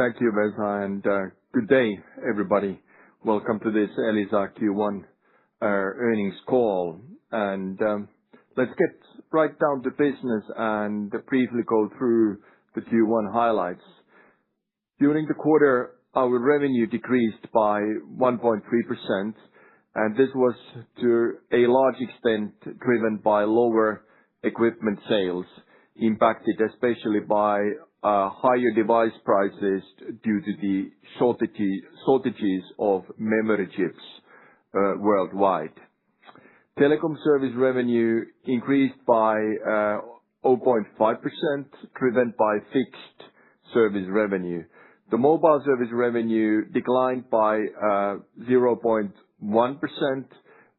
Thank you, Vesa, and good day, everybody. Welcome to this Elisa Q1 earnings call. And let's get right down to business and briefly go through the Q1 highlights. During the quarter, our revenue decreased by 1.3%, and this was to a large extent driven by lower equipment sales, impacted especially by higher device prices due to the shortages of memory chips worldwide. Telecom service revenue increased by 0.5%, driven by fixed service revenue. The mobile service revenue declined by 0.1%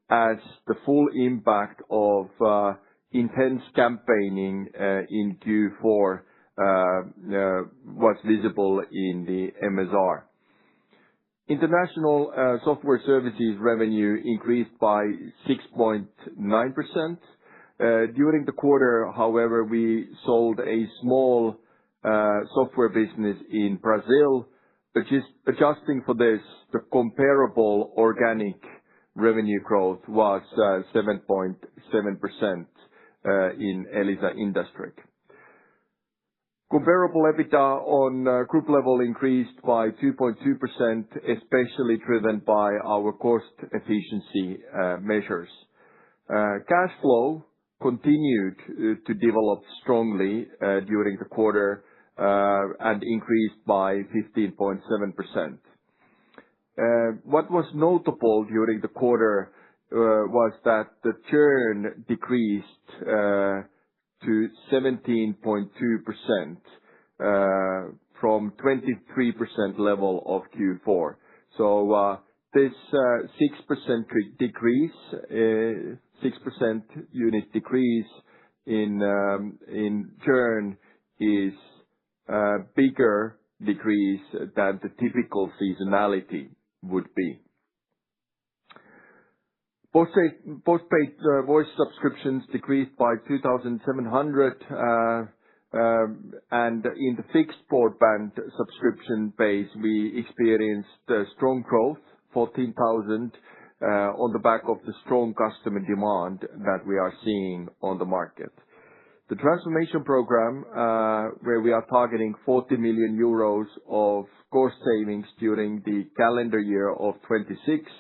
as the full impact of intense campaigning in Q4 was visible in the MSR. International software services revenue increased by 6.9%. During the quarter, however, we sold a small software business in Brazil. Adjusting for this, the comparable organic revenue growth was 7.7% in Elisa Industry. Comparable EBITDA on group level increased by 2.2%, especially driven by our cost efficiency measures. Cash flow continued to develop strongly during the quarter and increased by 15.7%. What was notable during the quarter was that the churn decreased to 17.2% from 23% level of Q4. So this 6% decrease, 6% unit decrease in churn is a bigger decrease than the typical seasonality would be. Postpaid voice subscriptions decreased by 2,700, and in the fixed broadband subscription base, we experienced strong growth, 14,000, on the back of the strong customer demand that we are seeing on the market. The transformation program, where we are targeting 40 million euros of cost savings during the calendar year of 26,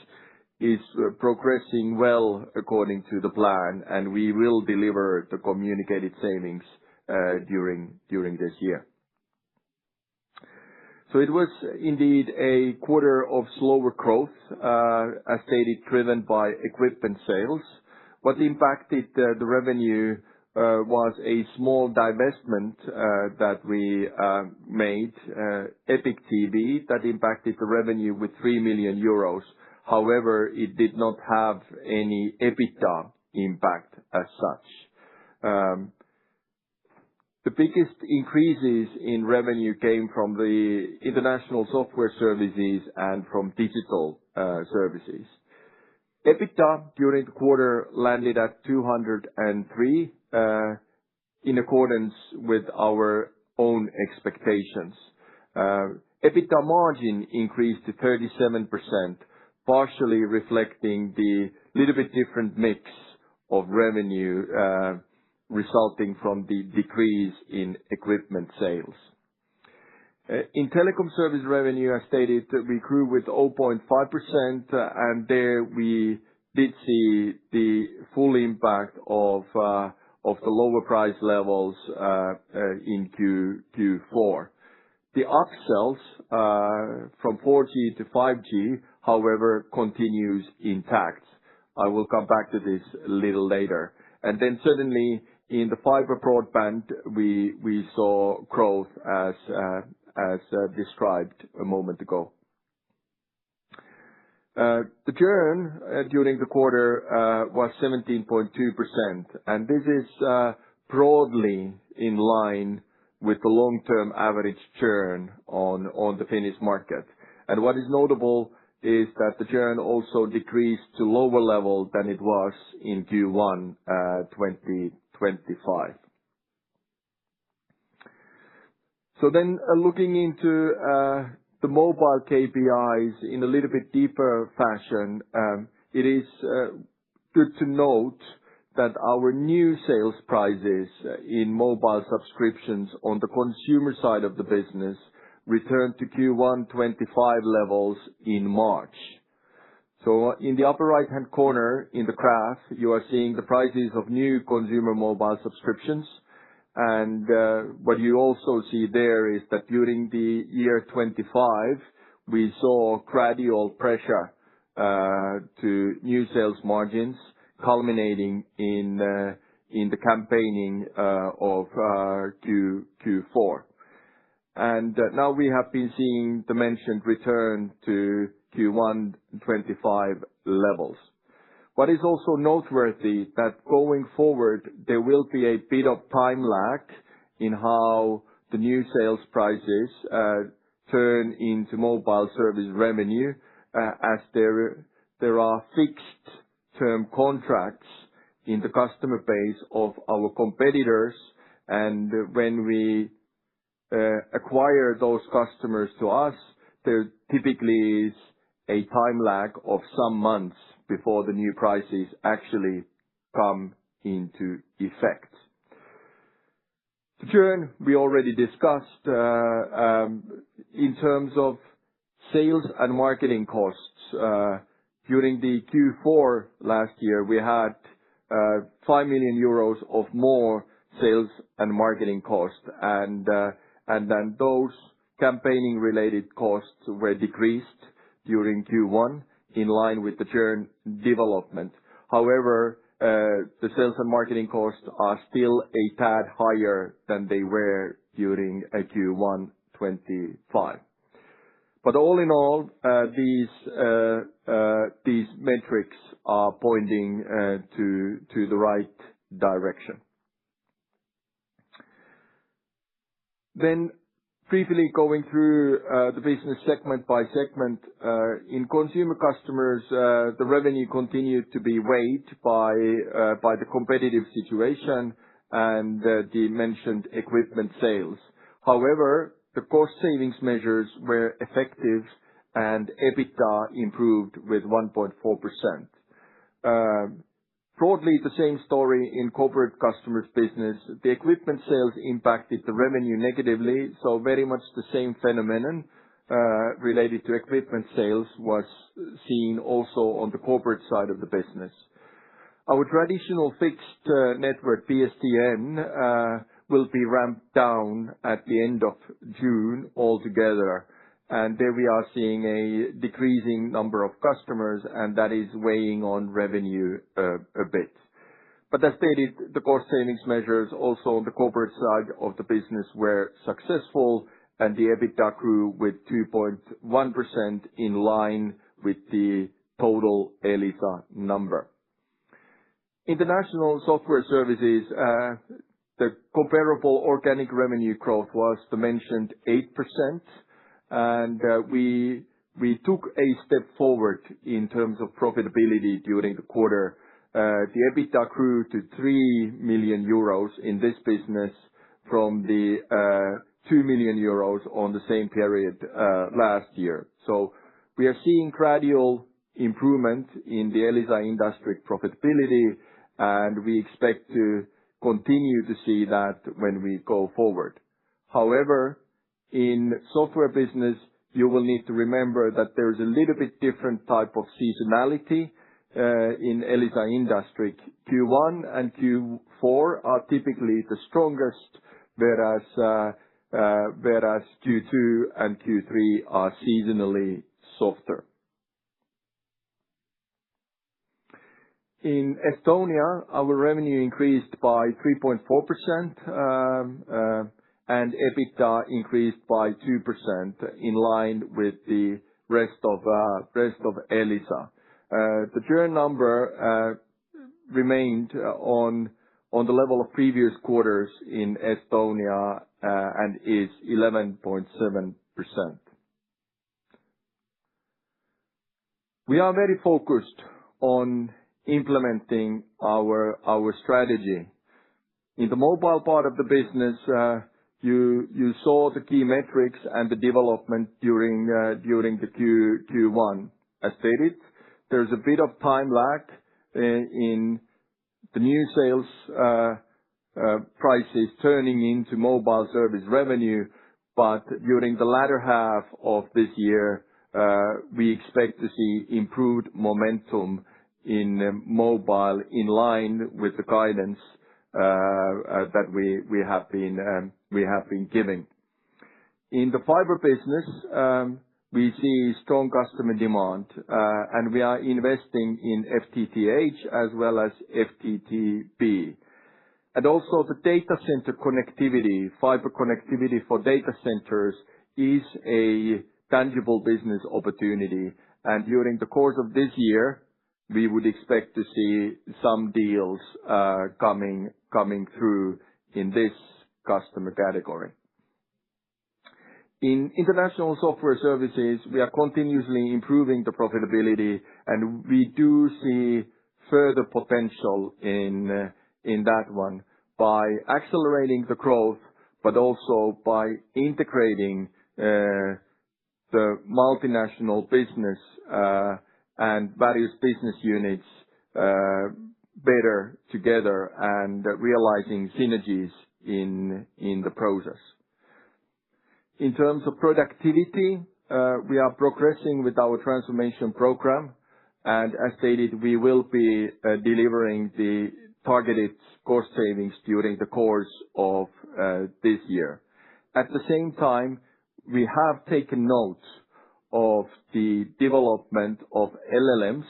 is progressing well according to the plan, and we will deliver the communicated savings during this year. So it was indeed a quarter of slower growth, as stated, driven by equipment sales. What impacted the revenue was a small divestment that we made, Epic TV, that impacted the revenue with 3 million euros. However, it did not have any EBITDA impact as such. The biggest increases in revenue came from the international software services and from digital services. EBITDA during the quarter landed at 203, in accordance with our own expectations. EBITDA margin increased to 37%, partially reflecting the little bit different mix of revenue resulting from the decrease in equipment sales. In telecom service revenue, as stated, we grew with 0.5%, and there we did see the full impact of the lower price levels in Q4. The upsells from 4G to 5G, however, continues intact. I will come back to this a little later. And then certainly in the fiber broadband, we saw growth as described a moment ago. The churn during the quarter was 17.2%, and this is broadly in line with the long-term average churn on the Finnish market. And what is notable is that the churn also decreased to lower level than it was in Q1 2025. So then looking into the mobile KPIs in a little bit deeper fashion, it is good to note that our new sales prices in mobile subscriptions on the consumer side of the business returned to Q1 25 levels in March. So in the upper right-hand corner in the graph, you are seeing the prices of new consumer mobile subscriptions. And what you also see there is that during the year 25, we saw gradual pressure to new sales margins, culminating in the campaigning of Q4. And now we have been seeing the mentioned return to Q1 25 levels. What is also noteworthy that going forward, there will be a bit of time lag in how the new sales prices turn into mobile service revenue, as there are fixed term contracts in the customer base of our competitors. And when we acquire those customers to us, there typically is a time lag of some months before the new prices actually come into effect. The churn we already discussed. In terms of sales and marketing costs, during the Q4 last year, we had 5 million euros of more sales and marketing costs, and then those campaigning related costs were decreased during Q1 in line with the churn development. However, the sales and marketing costs are still a tad higher than they were during Q1 25. But all in all, these metrics are pointing to the right direction. Then briefly going through the business segment by segment. In consumer customers, the revenue continued to be weighed by the competitive situation and the mentioned equipment sales. However, the cost savings measures were effective and EBITDA improved with 1.4%. Broadly, the same story in corporate customers business. The equipment sales impacted the revenue negatively, so very much the same phenomenon related to equipment sales was seen also on the corporate side of the business. Our traditional fixed network PSTN will be ramped down at the end of June altogether, and there we are seeing a decreasing number of customers, and that is weighing on revenue a bit. But as stated, the cost savings measures also on the corporate side of the business were successful, and the EBITDA grew with 2.1% in line with the total Elisa number. International software services, the comparable organic revenue growth was the mentioned 8%. And we took a step forward in terms of profitability during the quarter. The EBITDA grew to 3 million euros in this business from the 2 million euros on the same period last year. So we are seeing gradual improvement in the Elisa industry profitability, and we expect to continue to see that when we go forward. However, in software business, you will need to remember that there is a little bit different type of seasonality in Elisa industry. Q1 and Q4 are typically the strongest, whereas Q2 and Q3 are seasonally softer. In Estonia, our revenue increased by 3.4%. And EBITDA increased by 2% in line with the rest of Elisa. The churn number remained on the level of previous quarters in Estonia and is 11.7%. We are very focused on implementing our strategy. In the mobile part of the business, You saw the key metrics and the development during the Q1. As stated, there's a bit of time lag in the new sales prices turning into mobile service revenue, but during the latter half of this year, we expect to see improved momentum in mobile in line with the guidance that we have been giving. In the fiber business, we see strong customer demand, and we are investing in FTTH as well as FTTB. And also the data center connectivity, fiber connectivity for data centers is a tangible business opportunity. And during the course of this year, we would expect to see some deals coming through in this customer category. In international software services, we are continuously improving the profitability, and we do see further potential in that one by accelerating the growth, but also by integrating the multinational business and various business units better together and realizing synergies in the process. In terms of productivity, we are progressing with our transformation program, and as stated, we will be delivering the targeted cost savings during the course of this year. At the same time, we have taken note of the development of LLMs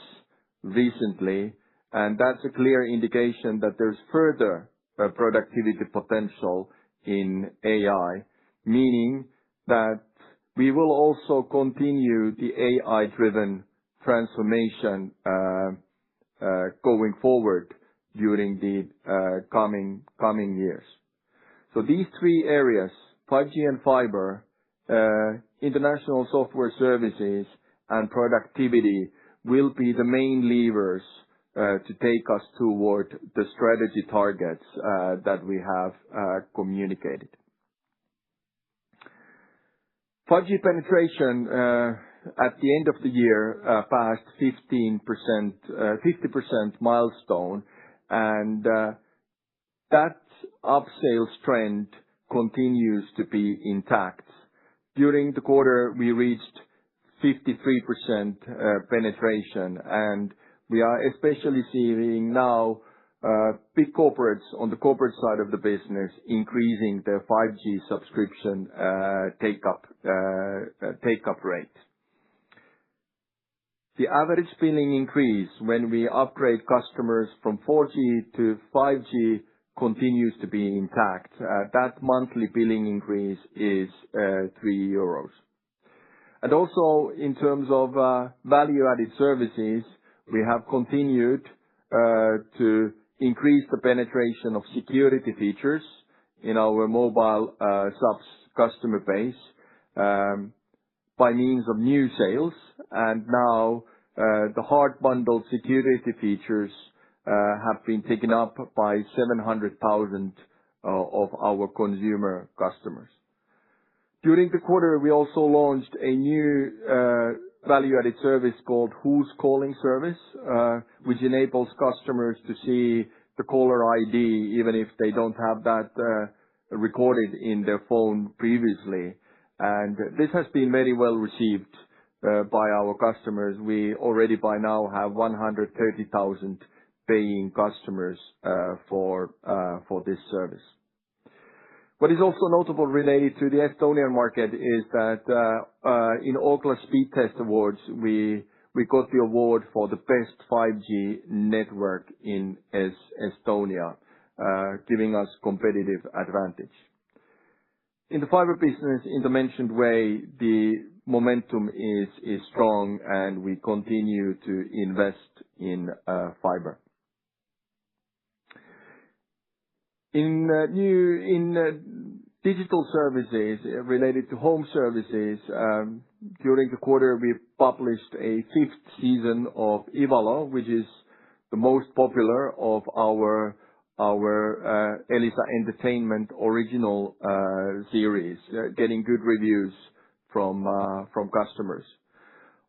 recently, and that's a clear indication that there's further productivity potential in AI, meaning that we will also continue the AI-driven transformation going forward during the coming years. So these three areas, 5G and fiber, international software services, and productivity, will be the main levers to take us toward the strategy targets that we have communicated. 5G penetration at the end of the year passed 50% milestone, and that upsales trend continues to be intact. During the quarter, we reached 53% penetration, and we are especially seeing now big corporates on the corporate side of the business increasing their 5G subscription take-up rate. The average billing increase when we upgrade customers from 4G to 5G continues to be intact. That monthly billing increase is 3 euros. And also in terms of value-added services, we have continued to increase the penetration of security features in our mobile subs customer base by means of new sales, and now the hard bundled security features have been taken up by 700,000 of our consumer customers. During the quarter, we also launched a new value-added service called Who's Calling service, which enables customers to see the caller ID even if they don't have that recorded in their phone previously. And this has been very well received by our customers. We already by now have 130,000 paying customers for this service. What is also notable related to the Estonian market is that in Ookla Speedtest Awards, we got the award for the best 5G network in Estonia, giving us competitive advantage. In the fiber business, in the mentioned way, the momentum is strong, and we continue to invest in fiber. In digital services related to home services, during the quarter, we published a 5th season of Ivalo, which is the most popular of our our Elisa Entertainment original series, getting good reviews from customers.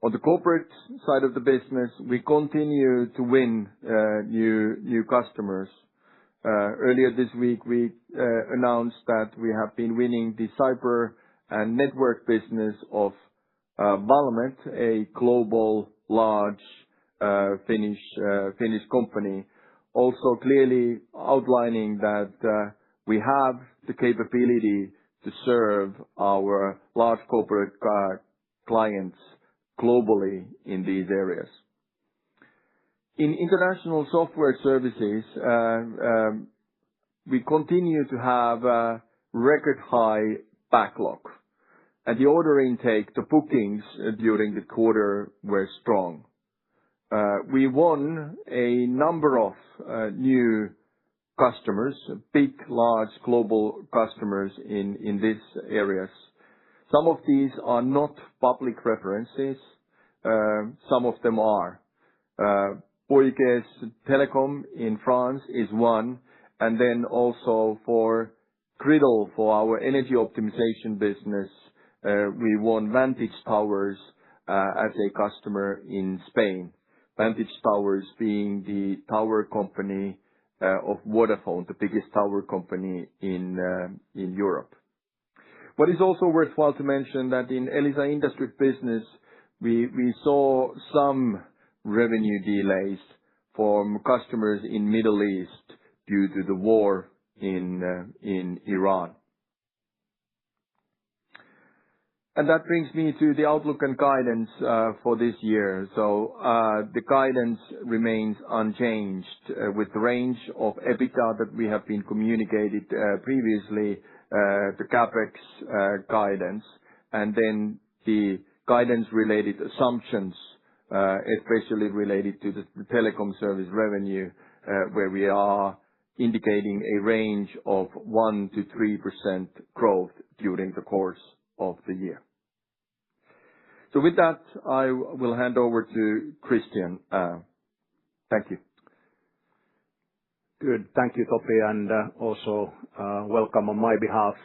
On the corporate side of the business, we continue to win new customers. Earlier this week, we announced that we have been winning the cyber and network business of Valmet, a global large Finnish company. Also clearly outlining that we have the capability to serve our large corporate clients globally in these areas. In international software services, we continue to have a record high backlog, and the order intake, the bookings during the quarter were strong. We won a number of new customers, big, large global customers in these areas. Some of these are not public references. Some of them are. Bouygues Telecom in France is one, and then also for Gridl, for our energy optimization business, we won Vantage Towers as a customer in Spain. Vantage Towers being the tower company of Vodafone, the biggest tower company in Europe. What is also worthwhile to mention that in Elisa Industry business, we saw some revenue delays from customers in Middle East due to the war in Iran. And that brings me to the outlook and guidance for this year. So the guidance remains unchanged with the range of EBITDA that we have been communicated previously, the CapEx guidance, and then the guidance-related assumptions, especially related to the telecom service revenue, where we are indicating a range of 1% to 3% growth during the course of the year. So with that, I will hand over to Christian. Thank you. Good. Thank you, Topi, and also welcome on my behalf.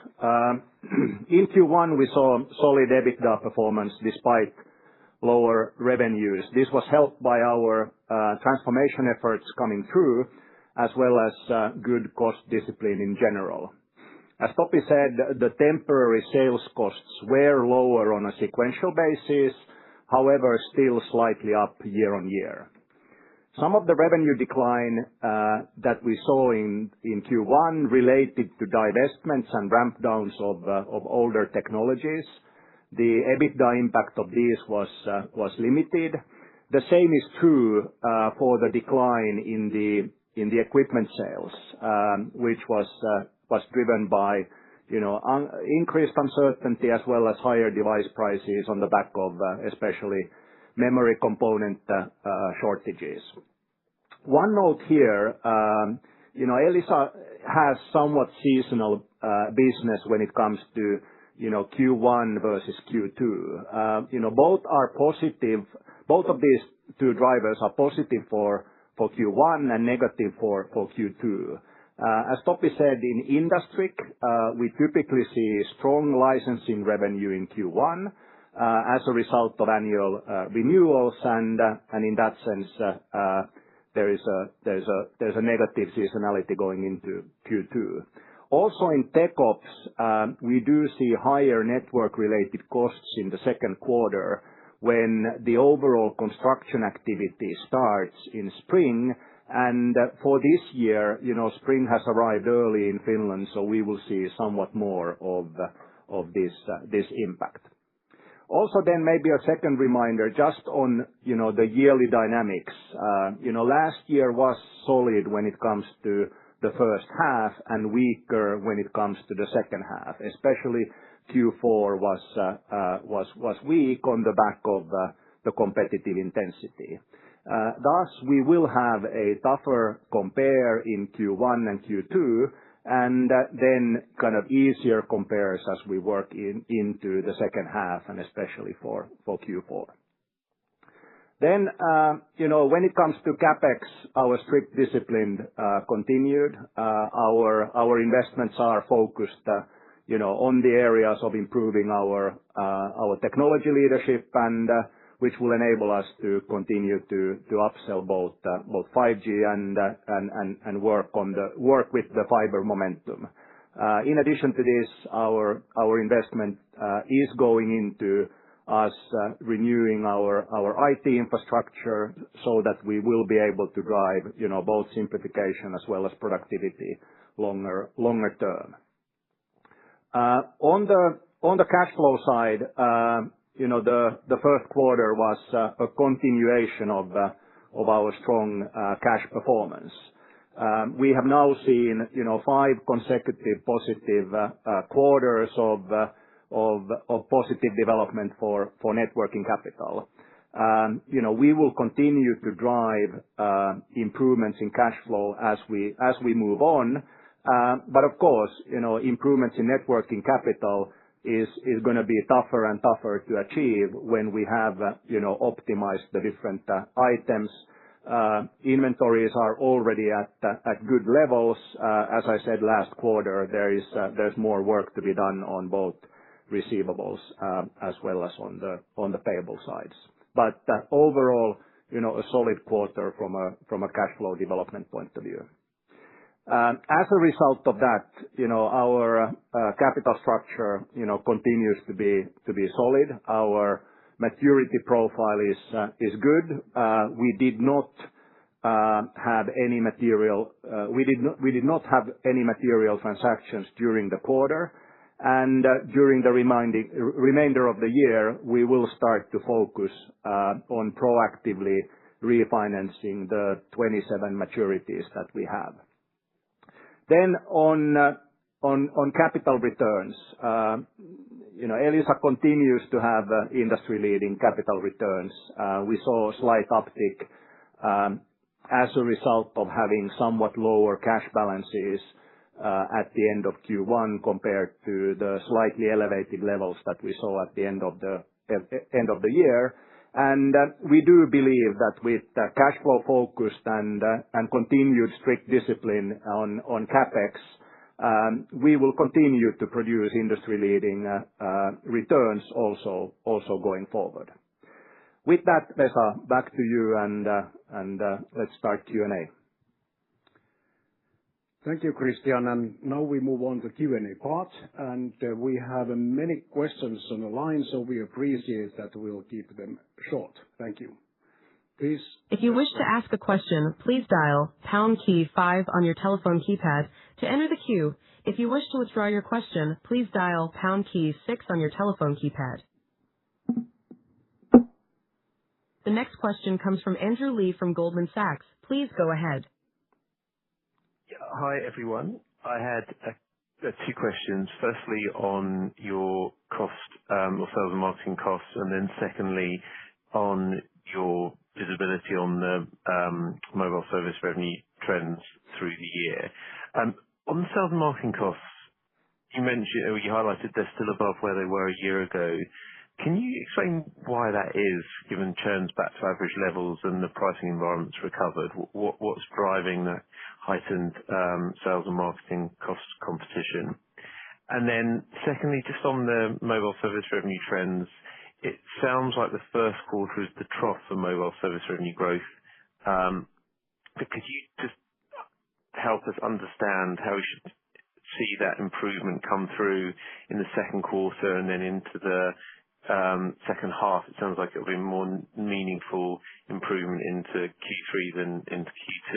In Q1, we saw solid EBITDA performance despite lower revenues. This was helped by our transformation efforts coming through, as well as good cost discipline in general. As Topi said, the temporary sales costs were lower on a sequential basis, however, still slightly up year-on-year. Some of the revenue decline that we saw in Q1 related to divestments and ramp downs of older technologies. The EBITDA impact of this was limited. The same is true for the decline in the equipment sales, which was driven by increased uncertainty as well as higher device prices on the back of especially memory component shortages. One note here, Elisa has somewhat seasonal business when it comes to Q1 versus Q2. Both are positive. Both of these two drivers are positive for Q1 and negative for Q2. As Topi said, in Industry, we typically see strong licensing revenue in Q1 as a result of annual renewals, and in that sense, there's a negative seasonality going into Q2. Also in Tech Ops, we do see higher network-related costs in the second quarter when the overall construction activity starts in spring. And for this year, spring has arrived early in Finland, so we will see somewhat more of this impact. Also then maybe a second reminder just on, the yearly dynamics. Last year was solid when it comes to the first half and weaker when it comes to the second half. Especially Q4 was weak on the back of the competitive intensity. Thus, we will have a tougher compare in Q1 and Q2, and then kind of easier compares as we work into the second half, and especially for Q4. Then, when it comes to CapEx, our strict discipline continued. Our investments are focused, on the areas of improving our technology leadership and which will enable us to continue to upsell both 5G and work with the fiber momentum. In addition to this, our investment is going into us renewing our IT infrastructure so that we will be able to drive, both simplification as well as productivity longer term. On the cash flow side, the first quarter was a continuation of our strong cash performance. We have now seen, 5 consecutive positive quarters of positive development for net working capital. We will continue to drive improvements in cash flow as we move on. Of course, improvements in net working capital is gonna be tougher and tougher to achieve when we have, optimized the different items. Inventories are already at good levels. As I said last quarter, there's more work to be done on both receivables as well as on the payable sides. Overall, a solid quarter from a cash flow development point of view. As a result of that, our capital structure, continues to be solid. Our maturity profile is good. We did not have any material transactions during the quarter. During the remainder of the year, we will start to focus on proactively refinancing the 27 maturities that we have. On capital returns, Elisa continues to have industry-leading capital returns. We saw a slight uptick as a result of having somewhat lower cash balances at the end of Q1 compared to the slightly elevated levels that we saw at the end of the year. We do believe that with cash flow focused and continued strict discipline on CapEx, we will continue to produce industry-leading returns also going forward. With that, Vesa, back to you and let's start Q&A. Thank you, Christian. Now we move on to Q&A part, and we have many questions on the line, so we appreciate that we'll keep them short. Thank you. Please. If you wish to ask a question, please dial pound key 5 on your telephone keypad to enter the queue. If you wish to withdraw your question, please dial pound key 6 on your telephone keypad. The next question comes from Andrew Lee from Goldman Sachs. Please go ahead. Hi, everyone. I had 2 questions. Firstly, on your cost, or sales and marketing costs, and then secondly, on your visibility on the mobile service revenue trends through the year. On the sales and marketing costs, you mentioned, or you highlighted they're still above where they were a year ago. Can you explain why that is, given churn's back to average levels and the pricing environment's recovered? What's driving that heightened sales and marketing cost competition? Secondly, just on the mobile service revenue trends, it sounds like the first quarter is the trough for mobile service revenue growth. Could you just help us understand how we should see that improvement come through in the second quarter and then into the second half? It sounds like it'll be more meaningful improvement into Q3 than into Q2.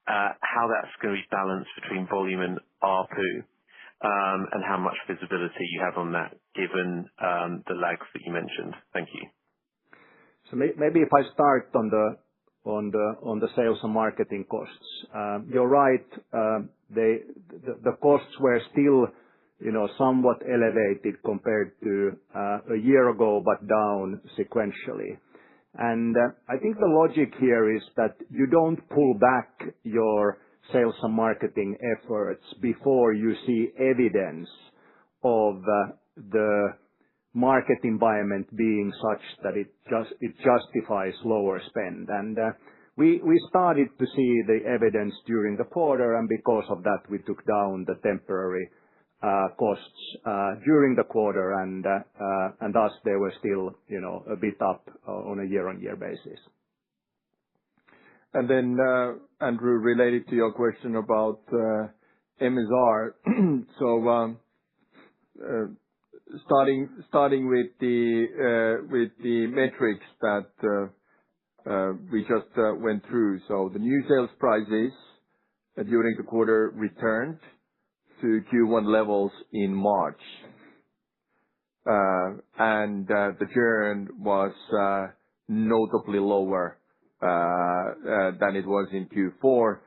How that's gonna be balanced between volume and ARPU, and how much visibility you have on that given the lags that you mentioned. Thank you. Maybe if I start on the sales and marketing costs. You're right, the costs were still, somewhat elevated compared to a year ago, but down sequentially. I think the logic here is that you don't pull back your sales and marketing efforts before you see evidence of the market environment being such that it justifies lower spend. We started to see the evidence during the quarter, and because of that, we took down the temporary costs during the quarter, and thus they were still, a bit up on a year-on-year basis. And then, Andrew, related to your question about MSR. So, starting with the metrics that we just went through. So the new sales prices during the quarter returned to Q1 levels in March. And the churn was notably lower than it was in Q4,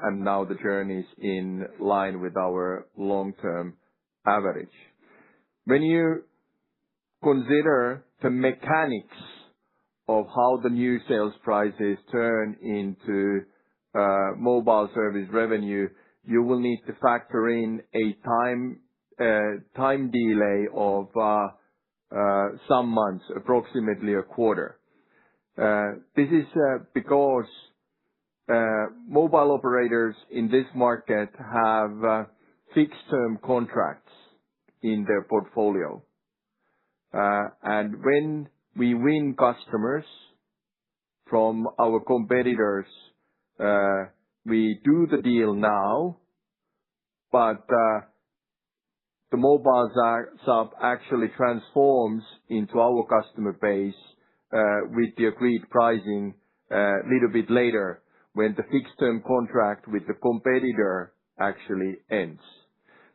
and now the churn is in line with our long-term average. When you consider the mechanics of how the new sales prices turn into mobile service revenue, you will need to factor in a time delay of some months, approximately a quarter. This is because mobile operators in this market have fixed-term contracts in their portfolio. And when we win customers from our competitors, we do the deal now, but the mobile sub actually transforms into our customer base with the agreed pricing little bit later, when the fixed-term contract with the competitor actually ends.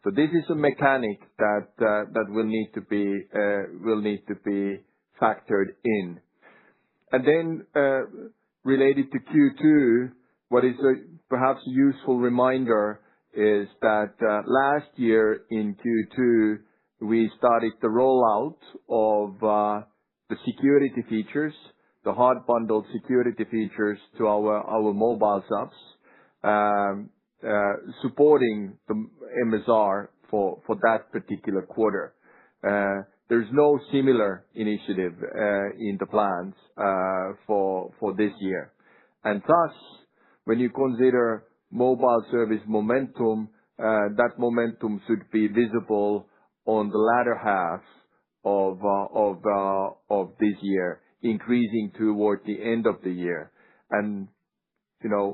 So this is a mechanic that will need to be factored in. And then related to Q2, what is perhaps a useful reminder is that last year in Q2 we started the rollout of the security features, the hard bundled security features to our mobile subs, supporting the MSR for that particular quarter. There's no similar initiative in the plans for this year. And thus, when you consider mobile service momentum, that momentum should be visible on the latter half of this year, increasing toward the end of the year. And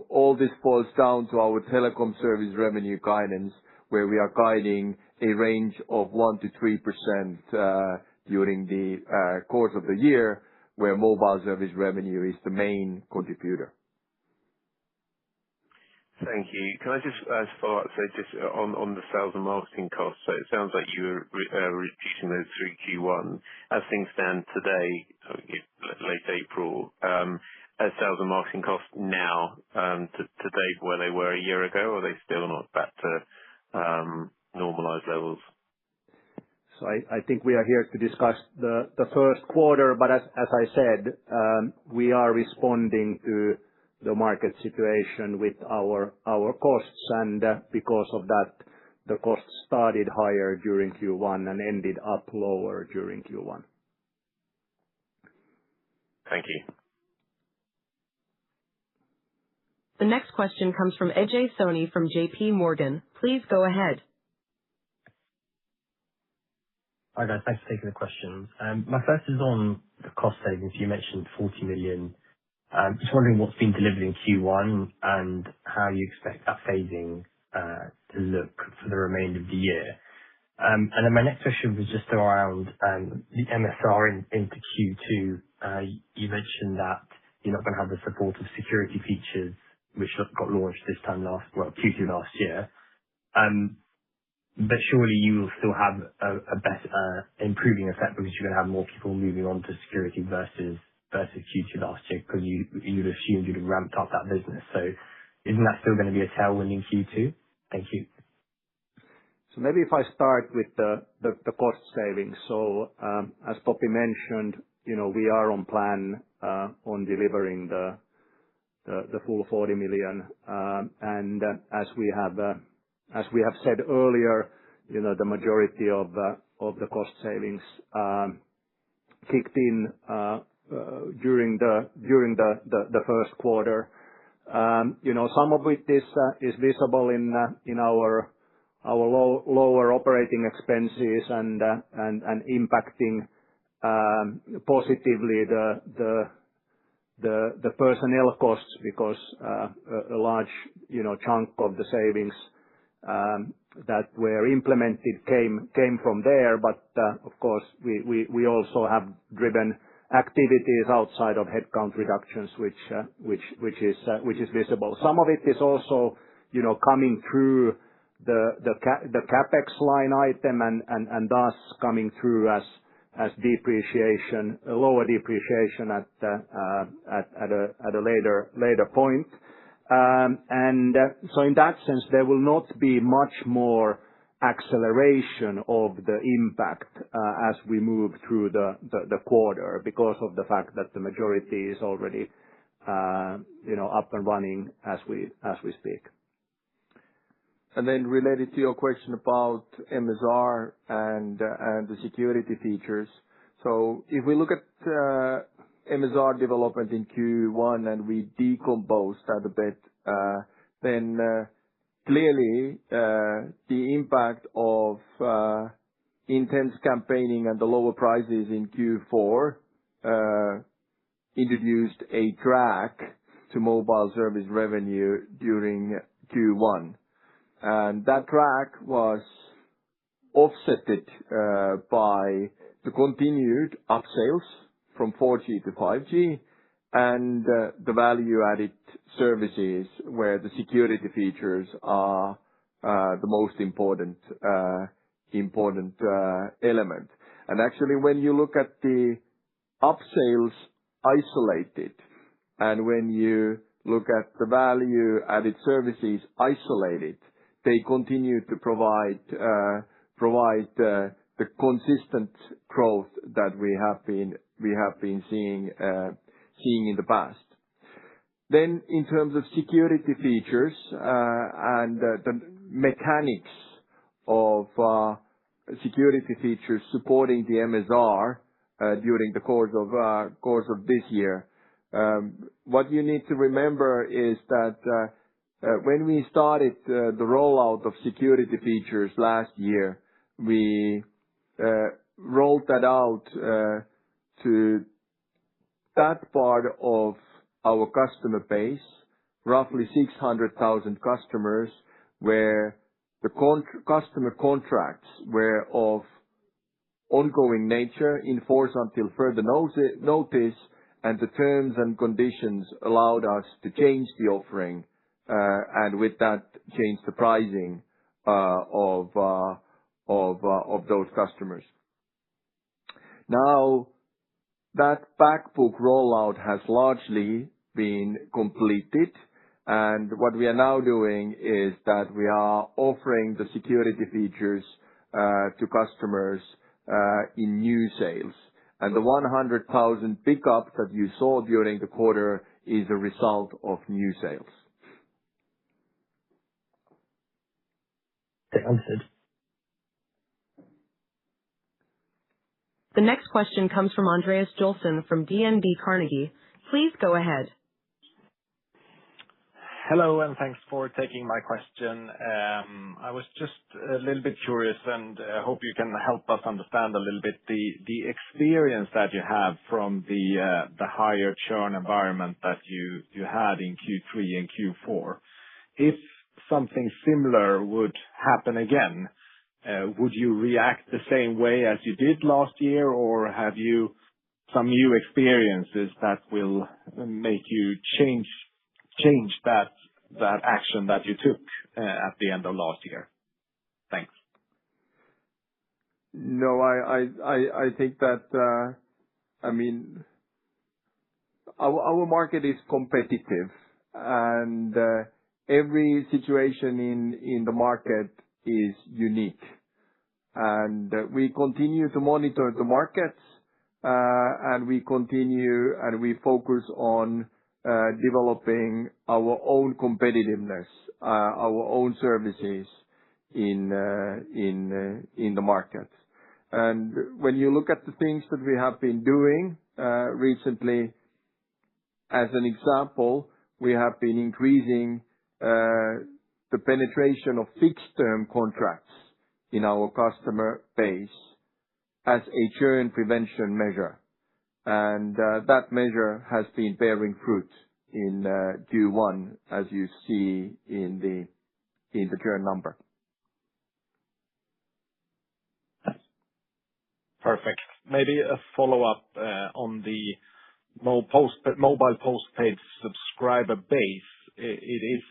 all this boils down to our telecom service revenue guidance, where we are guiding a range of 1% to 3% during the course of the year, where mobile service revenue is the main contributor. Thank you. Can I just follow up? So just on the sales and marketing costs, so it sounds like you were reducing those through Q1. As things stand today, late April, are sales and marketing costs now to date where they were a year ago, or are they still not back to normalized levels? So I think we are here to discuss the first quarter, but as I said, we are responding to the market situation with our costs, and because of that, the costs started higher during Q1 and ended up lower during Q1. Thank you. The next question comes from Ajay Soni from JP Morgan. Please go ahead. Hi guys, thanks for taking the questions. My first is on the cost savings. You mentioned 40 million. Just wondering what's been delivered in Q1 and how you expect that phasing to look for the remainder of the year. And then my next question was just around the MSR into Q2. You mentioned that you're not going to have the support of security features which got launched this time Q2 last year. But surely you will still have a better improving effect because you're going to have more people moving on to security versus Q2 last year, because you'd assumed you'd have ramped up that business. So isn't that still going to be a tailwind in Q2? Thank you. So maybe if I start with the cost savings. So as Poppy mentioned, we are on plan on delivering the full 40 million. And as we have said earlier, the majority of of the cost savings kicked in during the first quarter. Some of it is visible in our lower operating expenses and impacting positively the personnel costs because a large chunk of the savings that were implemented came from there. But of course, we also have driven activities outside of headcount reductions, which is visible. Some of it is also coming through the capex line item and thus coming through as depreciation, lower depreciation at a later point. So in that sense, there will not be much more acceleration of the impact as we move through the quarter because of the fact that the majority is already up and running as we speak. And then related to your question about MSR and the security features. So if we look at MSR development in Q1 and we decompose that a bit, then clearly the impact of intense campaigning and the lower prices in Q4 introduced a drag to mobile service revenue during Q1. And that drag was offsetted by the continued upsales from 4G to 5G and the value-added services where the security features are the most important element. And actually, when you look at the upsales isolated and when you look at the value-added services isolated, they continue to provide the consistent growth that we have been seeing in the past. Then, in terms of security features and the mechanics of security features supporting the MSR during the course of this year, what you need to remember is that when we started the rollout of security features last year, we rolled that out to that part of our customer base, roughly 600,000 customers, where the customer contracts were of ongoing nature, in force until further notice, and the terms and conditions allowed us to change the offering and with that change the pricing of those customers. Now, that backbook rollout has largely been completed, and what we are now doing is that we are offering the security features to customers in new sales. And the 100,000 pickup that you saw during the quarter is a result of new sales. Okay, understood. The next question comes from Andreas Joelsson from DNB Carnegie. Please go ahead. Hello, and thanks for taking my question. I was just a little bit curious, and I hope you can help us understand a little bit the experience that you have from the higher churn environment that you had in Q3 and Q4. If something similar would happen again, would you react the same way as you did last year, or have you some new experiences that will make you change that action that you took at the end of last year? Thanks. No, I think that I mean our market is competitive, and every situation in the market is unique. And we continue to monitor the markets, and we continue and we focus on developing our own competitiveness, our own services in the market. And when you look at the things that we have been doing recently, as an example, we have been increasing the penetration of fixed-term contracts in our customer base as a churn prevention measure. And that measure has been bearing fruit in Q1, as you see in the churn number. Perfect. Maybe a follow-up on the mobile postpaid subscriber base. It is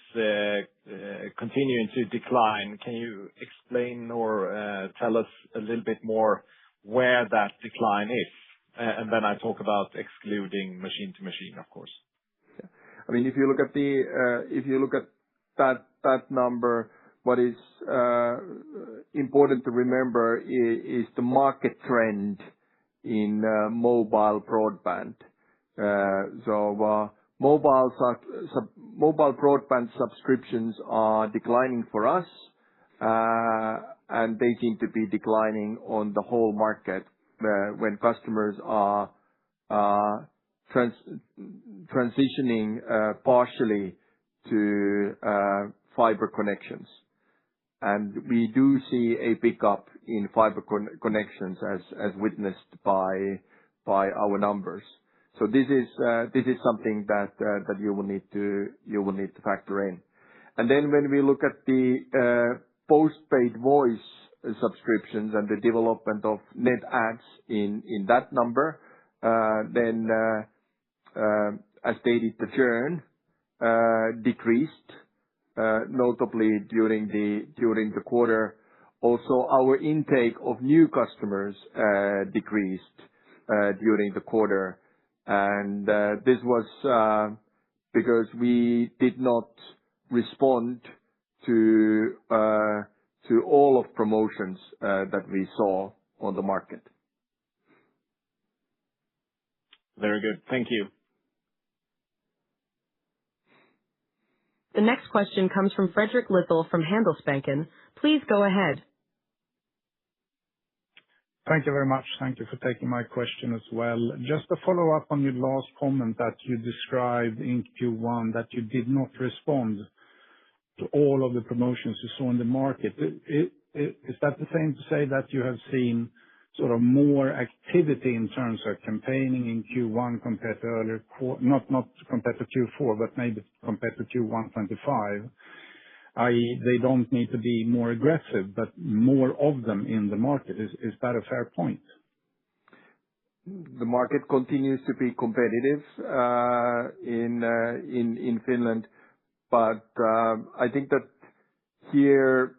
continuing to decline. Can you explain or tell us a little bit more where that decline is? And then I talk about excluding machine to machine, of course. Yeah. I mean, if you look at that number, what is important to remember is the market trend in mobile broadband. So mobile broadband subscriptions are declining for us, and they seem to be declining on the whole market when customers are transitioning partially to fiber connections. And we do see a pickup in fiber connections as witnessed by our numbers. So this is something that you will need to factor in. And then when we look at the postpaid voice subscriptions and the development of net adds in that number, then as stated, the churn decreased notably during the quarter. Also, our intake of new customers decreased during the quarter, and this was because we did not respond to all of promotions that we saw on the market. Very good. Thank you. The next question comes from Fredrik Lithell from Handelsbanken. Please go ahead. Thank you very much. Thank you for taking my question as well. Just to follow up on your last comment that you described in Q1, that you did not respond to all of the promotions you saw in the market. Is that the same to say that you have seen sort of more activity in terms of campaigning in Q1 compared to earlier not compared to Q4, but maybe compared to Q1 25? I.e., they don't need to be more aggressive, but more of them in the market. Is that a fair point? The market continues to be competitive in Finland, but I think that here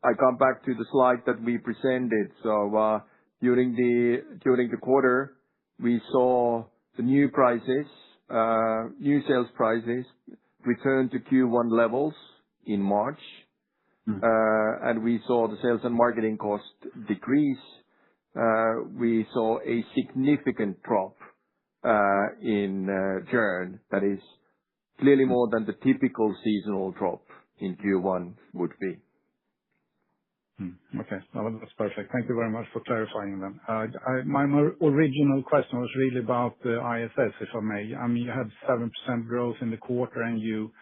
I come back to the slide that we presented. So during the quarter, we saw the new sales prices return to Q1 levels in March, and we saw the sales and marketing cost decrease. We saw a significant drop in churn that is clearly more than the typical seasonal drop in Q1 would be. Okay. Well, that's perfect. Thank you very much for clarifying them. My original question was really about the ISS, if I may. I mean, you had 7% growth in the quarter, and you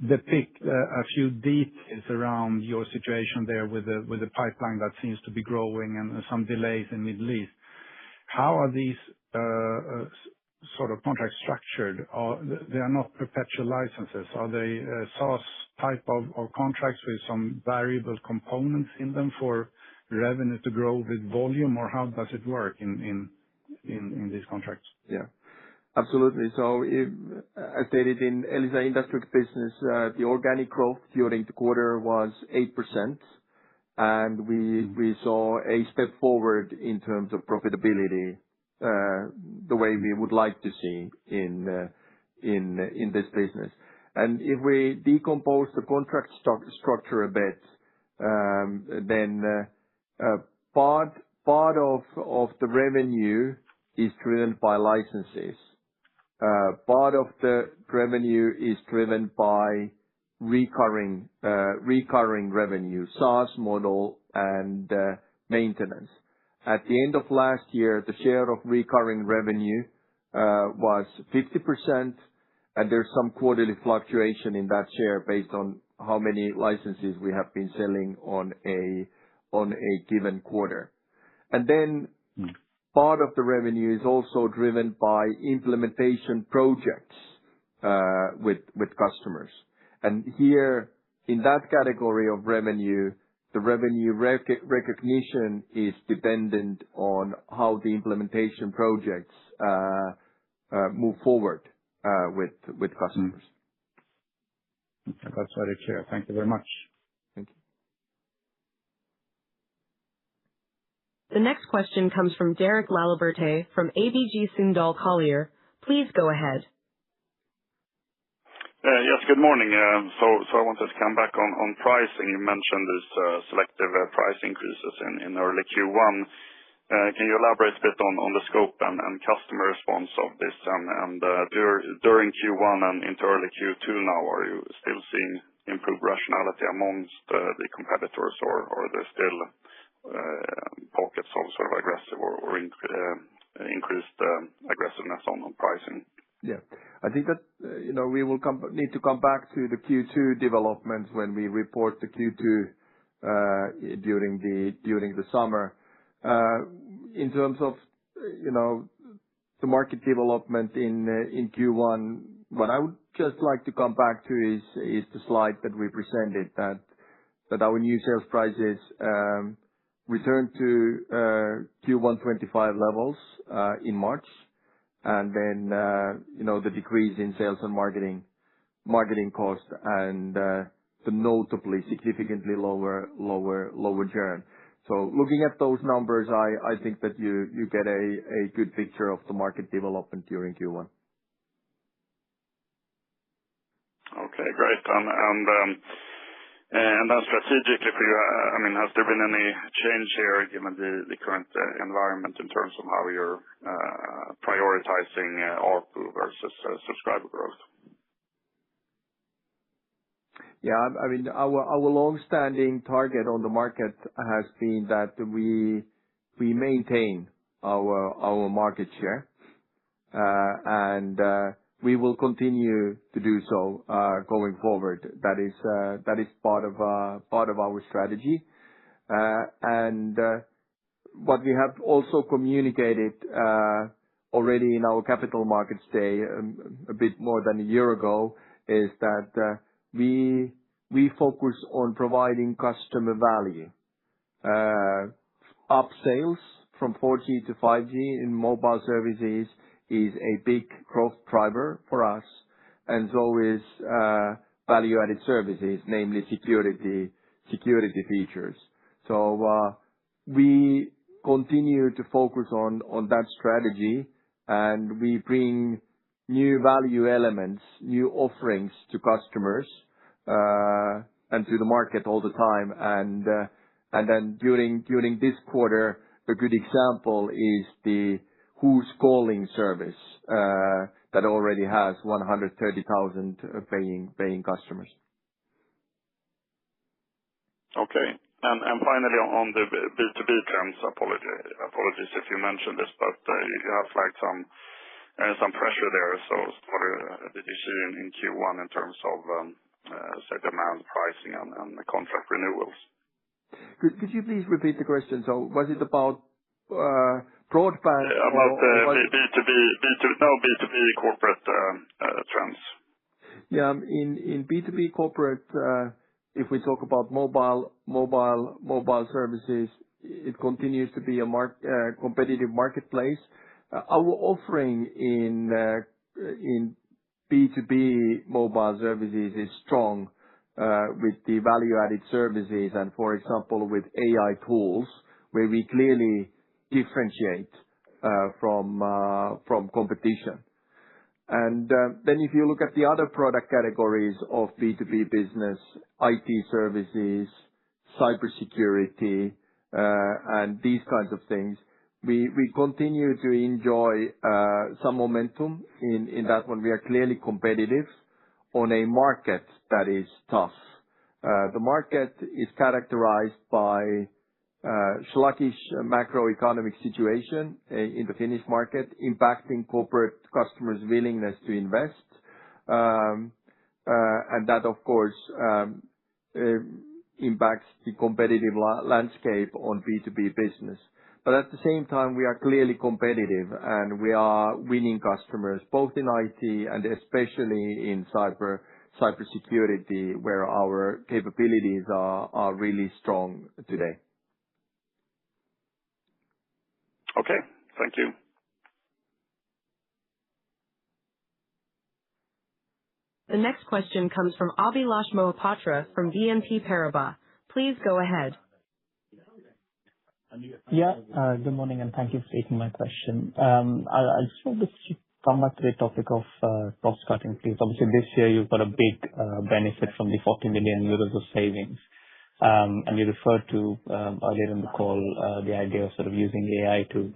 depict a few details around your situation there with the pipeline that seems to be growing and some delays in Middle East. How are these sort of contracts structured? They are not perpetual licenses. Are they SaaS type of contracts with some variable components in them for revenue to grow with volume, or how does it work in these contracts? Yeah, absolutely. So as stated in Elisa Industrial business, the organic growth during the quarter was 8%, and we saw a step forward in terms of profitability, the way we would like to see in this business. And if we decompose the contract structure a bit, then part of the revenue is driven by licenses. Part of the revenue is driven by recurring revenue, SaaS model and maintenance. At the end of last year, the share of recurring revenue was 50%, and there's some quarterly fluctuation in that share based on how many licenses we have been selling on a given quarter. And then part of the revenue is also driven by implementation projects with customers. And here, in that category of revenue, the revenue recognition is dependent on how the implementation projects move forward with customers. That's very clear. Thank you very much. Thank you. The next question comes from Derek Laliberte from ABG Sundal Collier. Please go ahead. Yes, good morning. So I wanted to come back on pricing. You mentioned this selective price increases in early Q1. Can you elaborate a bit on the scope and customer response of this? And during Q1 and into early Q2 now, are you still seeing improved rationality amongst the competitors, or are there still pockets of sort of aggressive or increased aggressiveness on pricing? Yeah. I think that, we will need to come back to the Q2 developments when we report the Q2 during the summer. In terms of, the market development in Q1, what I would just like to come back to is the slide that we presented, that our new sales prices returned to Q1 25 levels in March. And then, the decrease in sales and marketing cost and the notably significantly lower churn. So looking at those numbers, I think that you get a good picture of the market development during Q1. Okay, great. And then strategically for you, has there been any change here given the current environment in terms of how you're prioritizing ARPU versus subscriber growth? Yeah, our long-standing target on the market has been that we maintain our market share, and we will continue to do so going forward. That is part of our strategy. And what we have also communicated already in our Capital Markets Day a bit more than a year ago is that we focus on providing customer value. Upsales from 4G to 5G in mobile services is a big growth driver for us, and so is value-added services, namely security features. So we continue to focus on that strategy, and we bring new value elements, new offerings to customers and to the market all the time. And then during this quarter, a good example is the Who's Calling service that already has 130,000 paying customers. Okay. And finally, on the B2B trends, apologies if you mentioned this, but you have flagged some pressure there. So what did you see in Q1 in terms of say demand, pricing, and the contract renewals? Could you please repeat the question? So was it about broadband? About B2B corporate trends. Yeah, in B2B corporate, if we talk about mobile services, it continues to be a competitive marketplace. Our offering in B2B mobile services is strong with the value-added services and, for example, with AI tools, where we clearly differentiate from competition. And then if you look at the other product categories of B2B business, IT services, cybersecurity, and these kinds of things, we continue to enjoy some momentum in that one. We are clearly competitive on a market that is tough. The market is characterized by sluggish macroeconomic situation in the Finnish market, impacting corporate customers' willingness to invest. And that, of course, impacts the competitive landscape on B2B business. But at the same time, we are clearly competitive, and we are winning customers both in IT and especially in cybersecurity, where our capabilities are really strong today. Okay. Thank you. The next question comes from Abhilash Mohapatra from BNP Paribas. Please go ahead. Yeah. Good morning, and thank you for taking my question. I just wanted to come back to the topic of cost cutting, please. Obviously, this year you've got a big benefit from the 40 million euros of savings. And you referred to earlier in the call the idea of sort of using AI to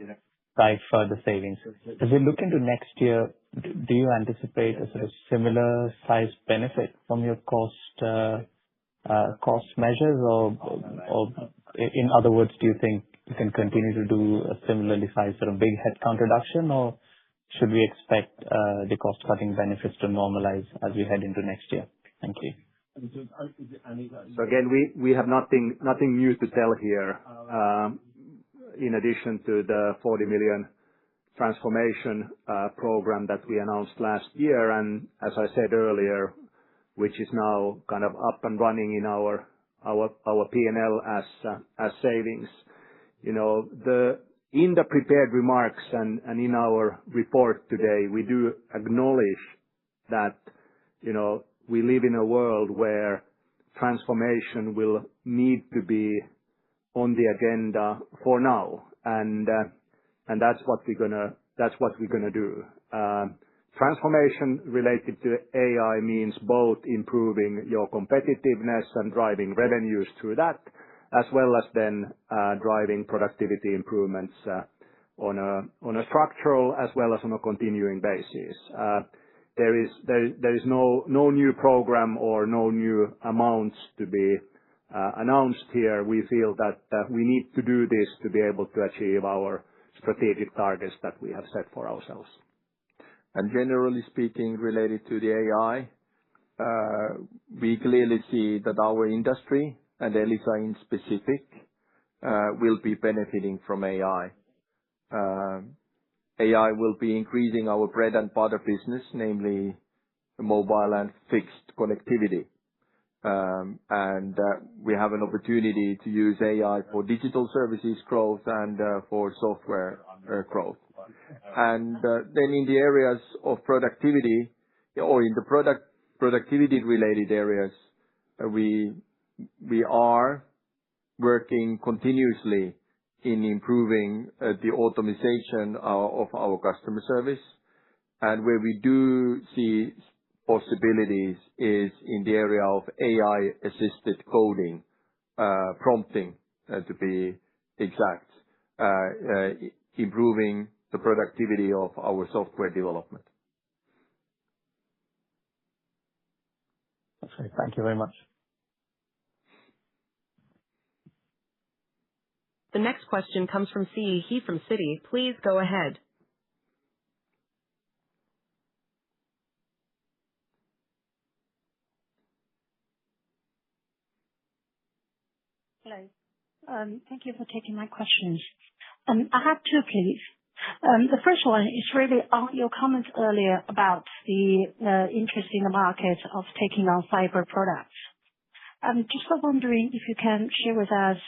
drive further savings. As we look into next year, do you anticipate a sort of similar size benefit from your cost measures? Or in other words, do you think you can continue to do a similarly sized sort of big headcount reduction, or should we expect the cost-cutting benefits to normalize as we head into next year? Thank you. So again, we have nothing new to tell here. In addition to the 40 million transformation program that we announced last year, and as I said earlier, which is now kind of up and running in our P&L as savings. You know, in the prepared remarks and in our report today, we do acknowledge that, you know, we live in a world where transformation will need to be on the agenda for now, and that's what we're gonna do. Transformation related to AI means both improving your competitiveness and driving revenues through that, as well as then driving productivity improvements on a structural as well as on a continuing basis. There is no new program or no new amounts to be announced here. We feel that we need to do this to be able to achieve our strategic targets that we have set for ourselves. And generally speaking, related to the AI, we clearly see that our industry, and Elisa in specific, will be benefiting from AI. AI will be increasing our bread and butter business, namely mobile and fixed connectivity. And we have an opportunity to use AI for digital services growth and for software growth. And then in the areas of productivity or in the productivity-related areas, we are working continuously in improving the automation of our customer service. And where we do see possibilities is in the area of AI-assisted coding, prompting, to be exact, improving the productivity of our software development. Okay. Thank you very much. The next question comes from Siyi He from Citi. Please go ahead. Hello. Thank you for taking my questions. I have two, please. The first one is really on your comments earlier about the interest in the market of taking on fiber products. Just wondering if you can share with us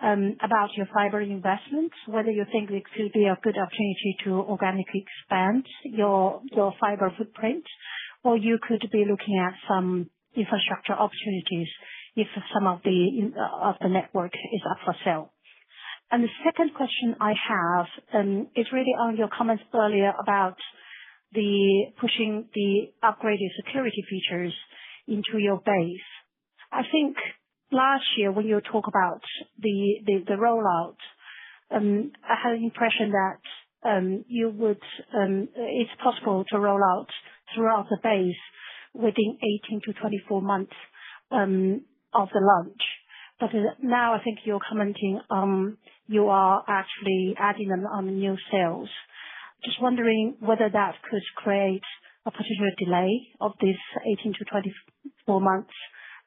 about your fiber investments, whether you think it could be a good opportunity to organically expand your fiber footprint, or you could be looking at some infrastructure opportunities if some of the network is up for sale. And the second question I have is really on your comments earlier about the pushing the upgraded security features into your base. I think last year when you talk about the rollout, I had an impression that you would it's possible to roll out throughout the base within 18 to 24 months of the launch. But now I think you're commenting you are actually adding them on the new sales. Just wondering whether that could create a particular delay of this 18 to 24 months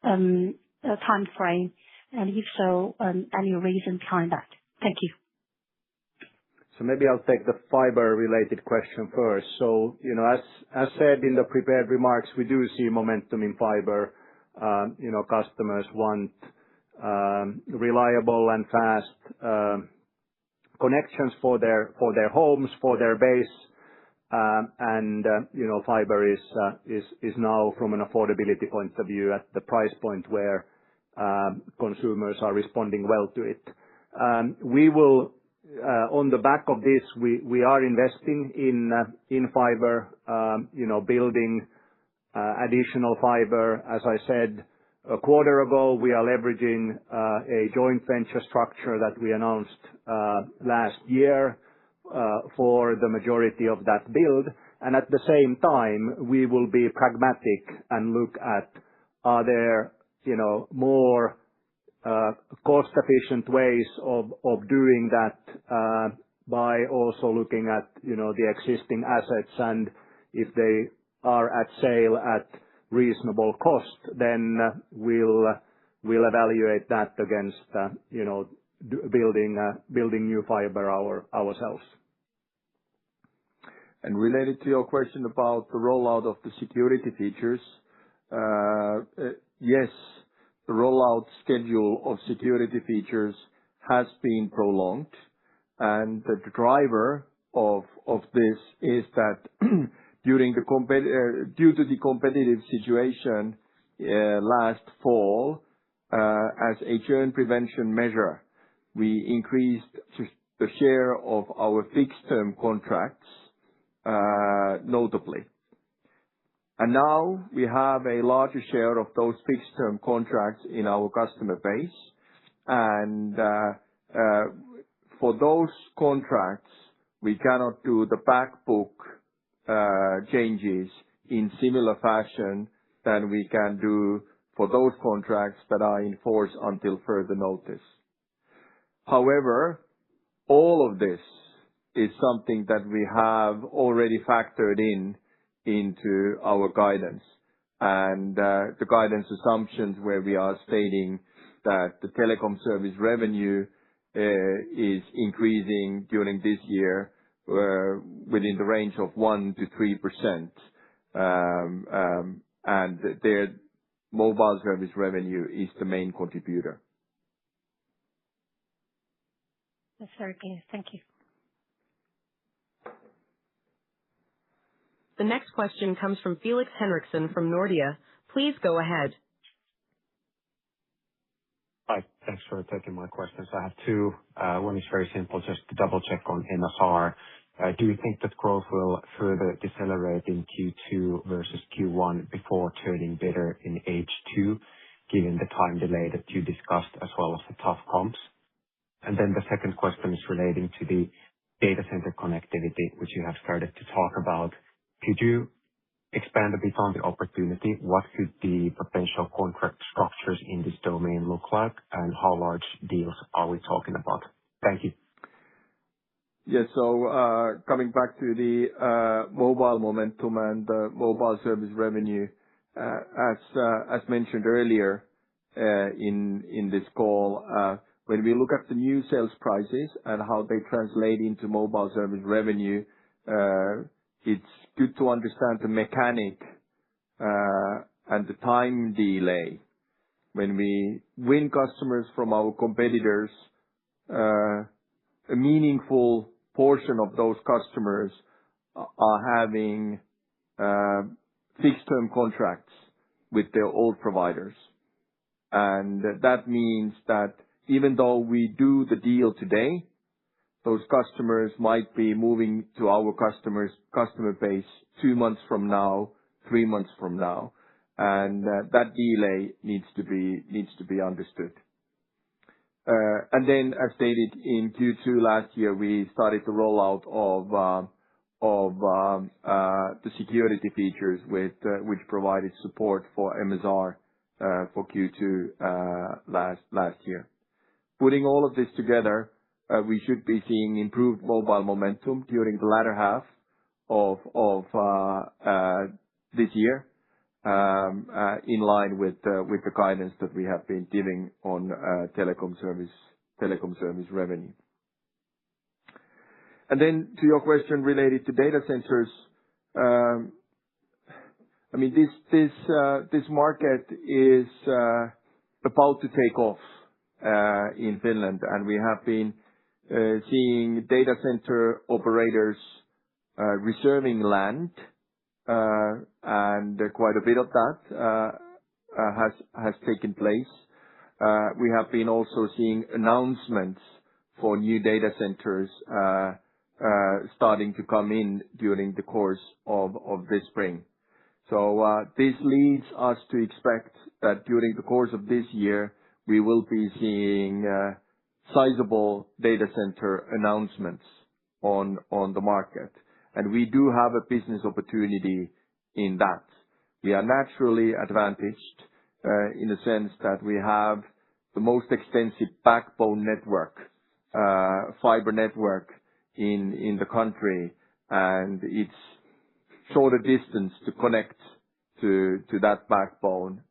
time frame, and if so, any reason behind that? Thank you. So maybe I'll take the fiber-related question first. So, as said in the prepared remarks, we do see momentum in fiber. Customers want reliable and fast connections for their homes, for their base. And fiber is now, from an affordability point of view, at the price point where consumers are responding well to it. We will, on the back of this, we are investing in fiber, building additional fiber. As I said a quarter ago, we are leveraging a joint venture structure that we announced last year for the majority of that build. And at the same time, we will be pragmatic and look at, are there more cost-efficient ways of doing that by also looking at the existing assets, and if they are at sale at reasonable cost, then we'll evaluate that against building new fiber ourselves. And related to your question about the rollout of the security features, yes, the rollout schedule of security features has been prolonged, and the driver of this is that due to the competitive situation last fall, as a churn prevention measure, we increased the share of our fixed-term contracts notably. And now we have a larger share of those fixed-term contracts in our customer base. And for those contracts, we cannot do the back book changes in similar fashion than we can do for those contracts that are in force until further notice. However, all of this is something that we have already factored into our guidance. And the guidance assumptions where we are stating that the telecom service revenue is increasing during this year within the range of 1% to 3%. And their mobile service revenue is the main contributor. That's very clear. Thank you. The next question comes from Felix Henriksson from Nordea. Please go ahead. Hi. Thanks for taking my questions. I have two. One is very simple, just to double-check on MSR. Do you think that growth will further decelerate in Q2 versus Q1 before turning better in H2, given the time delay that you discussed, as well as the tough comps? And then the second question is relating to the data center connectivity, which you have started to talk about. Could you expand a bit on the opportunity? What could the potential contract structures in this domain look like, and how large deals are we talking about? Thank you. Yes. So coming back to the mobile momentum and the mobile service revenue, as mentioned earlier in this call, when we look at the new sales prices and how they translate into mobile service revenue, it's good to understand the mechanic and the time delay. When we win customers from our competitors, a meaningful portion of those customers are having fixed-term contracts with their old providers. And that means that even though we do the deal today, those customers might be moving to our customer base 2 months from now, 3 months from now. And that delay needs to be understood. And then, as stated in Q2 last year, we started the rollout of the security features which provided support for MSR for Q2 last year. Putting all of this together, we should be seeing improved mobile momentum during the latter half of this year, in line with the guidance that we have been giving on telecom service revenue. And then to your question related to data centers, I mean, this market is about to take off in Finland, and we have been seeing data center operators reserving land, and quite a bit of that has taken place. We have been also seeing announcements for new data centers starting to come in during the course of this spring. So this leads us to expect that during the course of this year, we will be seeing sizable data center announcements on the market. And we do have a business opportunity in that. We are naturally advantaged in the sense that we have the most extensive backbone network, fiber network in the country, and it's shorter distance to connect to that backbone,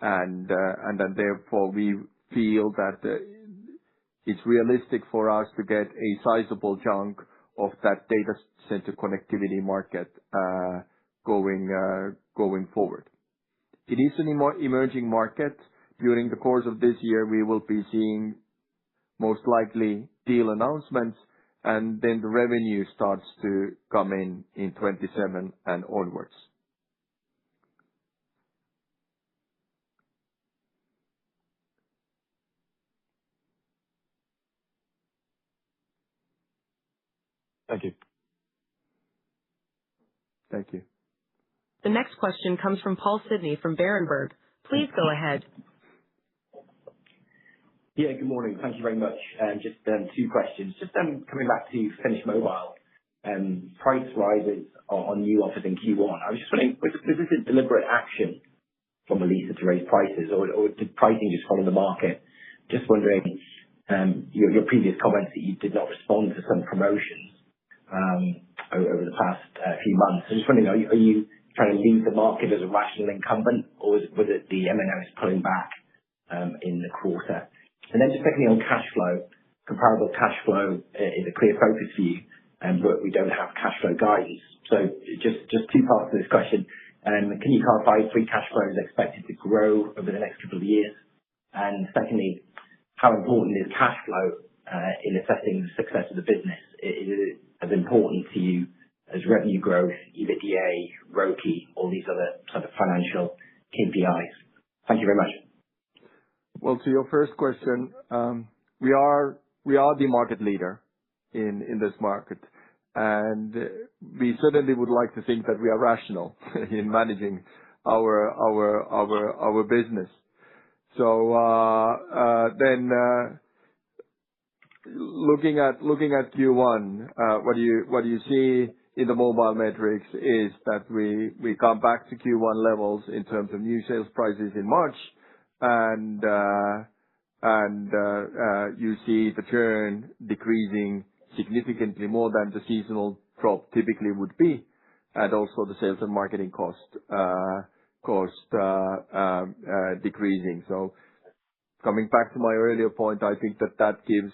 and then therefore we feel that it's realistic for us to get a sizable chunk of that data center connectivity market going forward. It is an emerging market. During the course of this year, we will be seeing most likely deal announcements, and then the revenue starts to come in 27 and onwards. Thank you. Thank you. The next question comes from Paul Sidney from Berenberg. Please go ahead. Yeah, good morning. Thank you very much. Just two questions. Just coming back to Finnish Mobile, price rises on new offers in Q1. I was just wondering, was this a deliberate action from Elisa to raise prices, or did pricing just follow the market? Just wondering, your previous comments that you did not respond to some promotions over the past few months. I'm just wondering, are you trying to leave the market as a rational incumbent, or was it the MNOs pulling back in the quarter? And then just secondly, on cash flow, comparable cash flow is a clear focus for you, but we don't have cash flow guidance. So just two parts to this question. Can you clarify free cash flow is expected to grow over the next couple of years? And secondly, how important is cash flow in assessing the success of the business? Is it as important to you as revenue growth, EBITDA, ROCE, all these other sort of financial KPIs? Thank you very much. Well, to your first question, we are the market leader in this market, and we certainly would like to think that we are rational in managing our business. So then looking at Q1, what you see in the mobile metrics is that we come back to Q1 levels in terms of new sales prices in March, and you see the churn decreasing significantly more than the seasonal drop typically would be, and also the sales and marketing cost decreasing. So coming back to my earlier point, I think that gives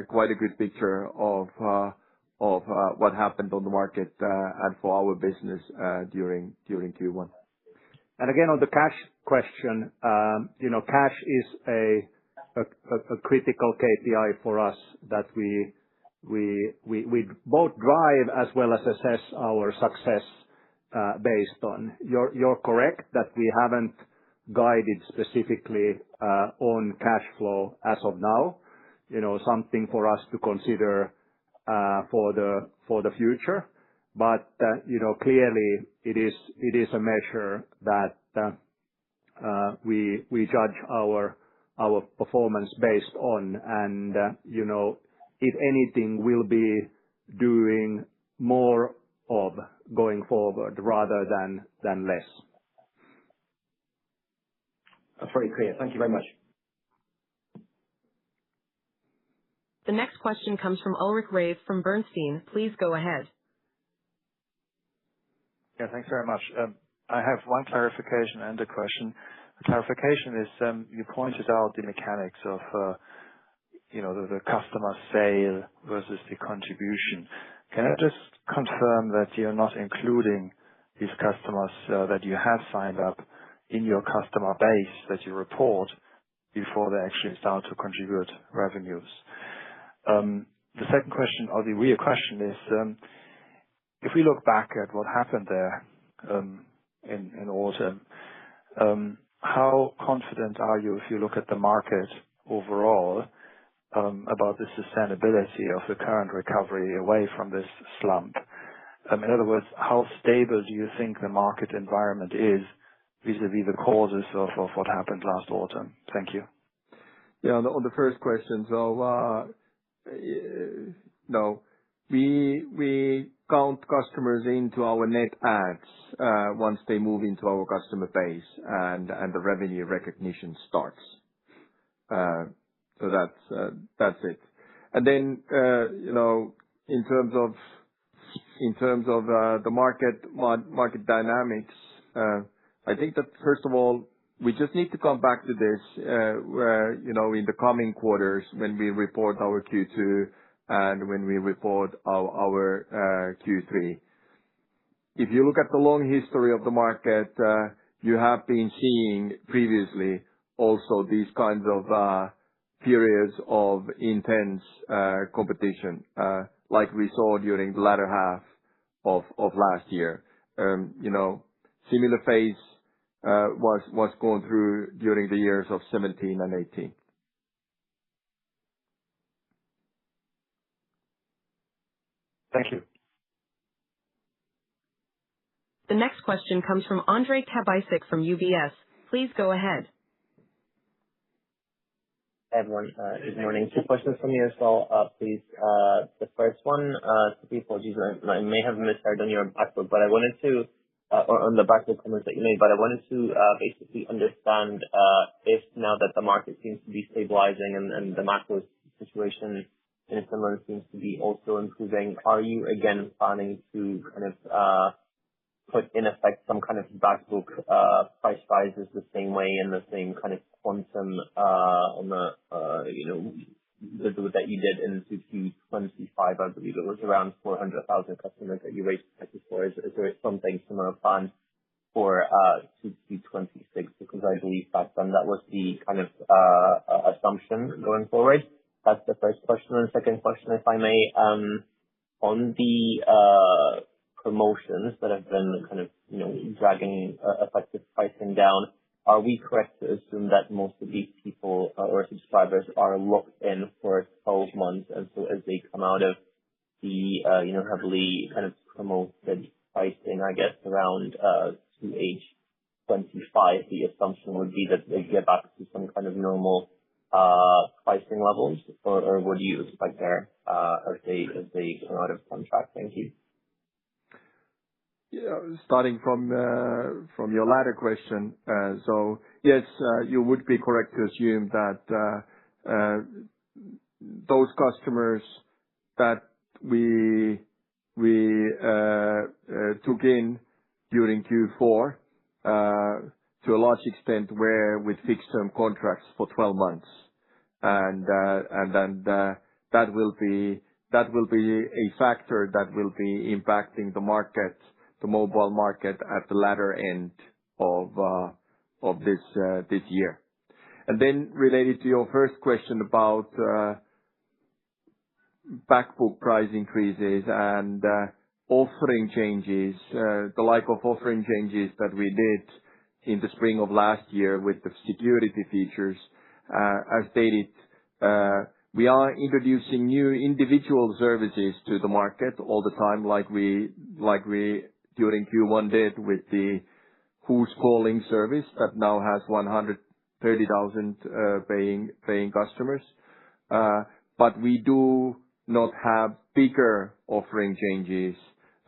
quite a good picture of what happened on the market and for our business during Q1. And again, on the cash question, cash is a critical KPI for us that we both drive as well as assess our success based on. You're correct that we haven't guided specifically on cash flow as of now. Something for us to consider for the future. But clearly it is a measure that we judge our performance based on, and if anything, we'll be doing more of going forward rather than less. That's very clear. Thank you very much. The next question comes from Ulrich Rathe from Bernstein. Please go ahead. Yeah, thanks very much. I have one clarification and a question. The clarification is, you pointed out the mechanics of the customer sale versus the contribution. Can I just confirm that you're not including these customers that you have signed up in your customer base that you report before they actually start to contribute revenues? The second question, or the real question is, if we look back at what happened there in autumn, how confident are you, if you look at the market overall, about the sustainability of the current recovery away from this slump? In other words, how stable do you think the market environment is vis-à-vis the causes of what happened last autumn? Thank you. Yeah, on the first question, no, we count customers into our net adds once they move into our customer base and the revenue recognition starts. So that's it. And then in terms of the market dynamics, I think that first of all we just need to come back to this where in the coming quarters when we report our Q2 and when we report our Q3. If you look at the long history of the market, you have been seeing previously also these kinds of periods of intense competition, like we saw during the latter half of last year. Similar phase was going through during the years of 17 and 18. Thank you. The next question comes from Andrej Kabajsek from UBS. Please go ahead. Hey, everyone. Good morning. Two questions from me as well, please. The first one, apologies, I may have misheard on your backlog, but I wanted to, or on the backlog comments that you made, but I wanted to basically understand if now that the market seems to be stabilizing and the macro situation in Finland seems to be also improving, are you again planning to kind of put in effect some kind of backbook price rises the same way and the same kind of quantum on the that you did in 2025? I believe it was around 400,000 customers that you raised prices for. Is there something similar planned for 2026? Because I believe back then that was the kind of assumption going forward. That's the first question. And the second question, if I may, on the promotions that have been kind of dragging effective pricing down, are we correct to assume that most of these people or subscribers are locked in for 12 months, and so as they come out of the heavily kind of promoted pricing, I guess around 2H 25, the assumption would be that they get back to some kind of normal pricing levels, or what do you expect there as they come out of contract? Thank you. Yeah, starting from your latter question. So yes, you would be correct to assume that those customers that we took in during Q4 to a large extent were with fixed term contracts for 12 months. And then that will be a factor that will be impacting the market, the mobile market at the latter end of this year. And then related to your first question about backbook price increases and offering changes, the like of offering changes that we did in the spring of last year with the security features, as stated, we are introducing new individual services to the market all the time, like we during Q1 did with the Who's Calling service that now has 130,000 paying customers. But we do not have bigger offering changes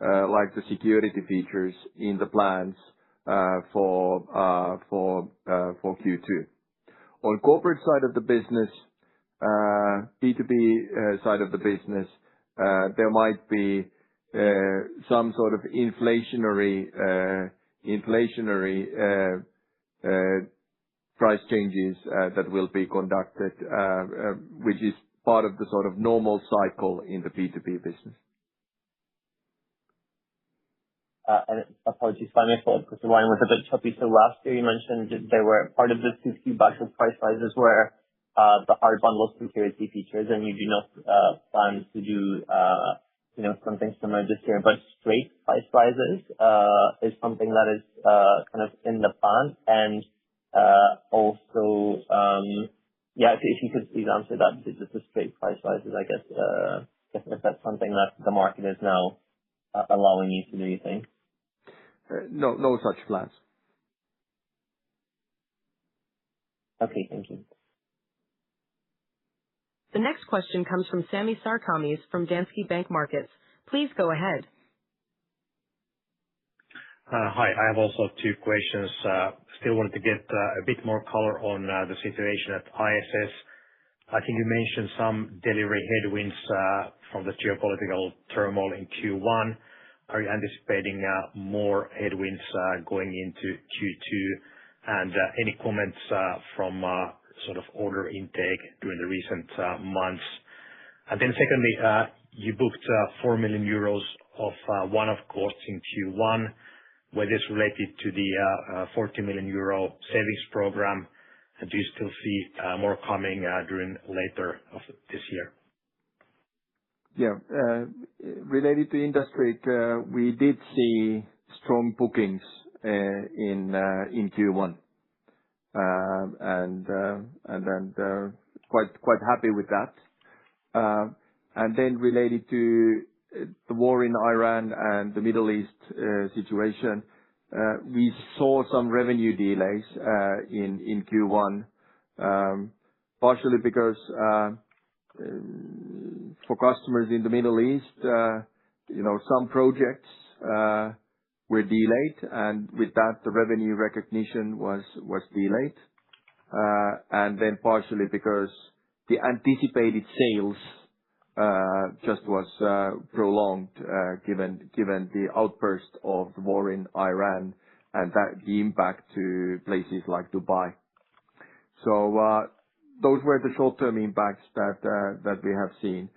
like the security features in the plans for Q2. On corporate side of the business, B2B side of the business, there might be some sort of inflationary price changes that will be conducted, which is part of the sort of normal cycle in the B2B business. And apologies if I missed it because the line was a bit choppy. So last year you mentioned that there were part of the 2Q batch of price rises were the hard bundle security features, and you do not plan to do something similar this year. But straight price rises is something that is kind of in the plan. And also, if you could please answer that, just the straight price rises, I guess, if that's something that the market is now allowing you to do, you think? No such plans. Okay, thank you. The next question comes from Sami Sarkamies from Danske Bank Markets. Please go ahead. Hi. I have also two questions. Still wanted to get a bit more color on the situation at ISS. I think you mentioned some delivery headwinds from the geopolitical turmoil in Q1. Are you anticipating more headwinds going into Q2? And any comments from sort of order intake during the recent months? And then secondly, you booked 4 million euros of one-off costs in Q1. Were this related to the 40 million euro savings program? And do you still see more coming during later of this year? Yeah. Related to industry, we did see strong bookings in Q1. And then quite happy with that. And then related to the war in Iran and the Middle East situation, we saw some revenue delays in Q1, partially because for customers in the Middle East, some projects were delayed, and with that, the revenue recognition was delayed. And then partially because the anticipated sales just was prolonged, given the outburst of the war in Iran and the impact to places like Dubai. So those were the short-term impacts that we have seen.